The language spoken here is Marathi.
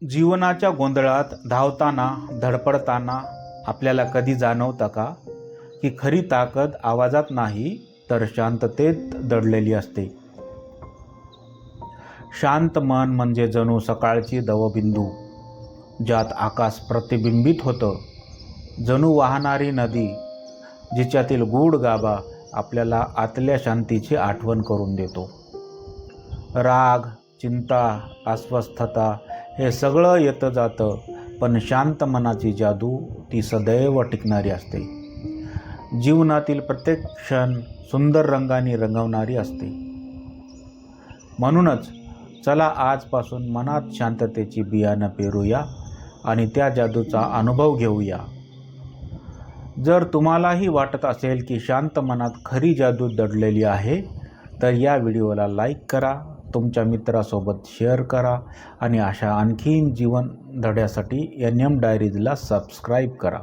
जीवनाच्या गोंधळात धावताना धडपडताना आपल्याला कधी जाणवतं का की खरी ताकद आवाजात नाही तर शांततेत दडलेली असते. शांत मन म्हणजे जणू सकाळची दवबिंदू ज्यात आकाश प्रतिबिंबित होतं, जणू वाहणारी नदी जिच्यातील गूढ गाभा आपल्याला आतल्या शांतीची आठवण करून देतो. राग, चिंता, अस्वस्थता हे सगळं येतं जातं, पण शांत मनाची जादू ती सदैव टिकणारी असते. जीवनातील प्रत्येक क्षण सुंदर रंगांनी रंगवणारी असते. म्हणूनच चला आजपासून मनात शांततेची बियाणं पेरूया आणि त्या जादूचा अनुभव घेऊया. जर तुम्हालाही वाटत असेल की शांत मनात खरी जादू दडलेली आहे, तर या व्हिडिओला लाईक करा, तुमच्या मित्रासोबत शेअर करा आणि अशा आणखीन जीवन धड्यासाठी NM डायरीजला सबस्क्राईब करा.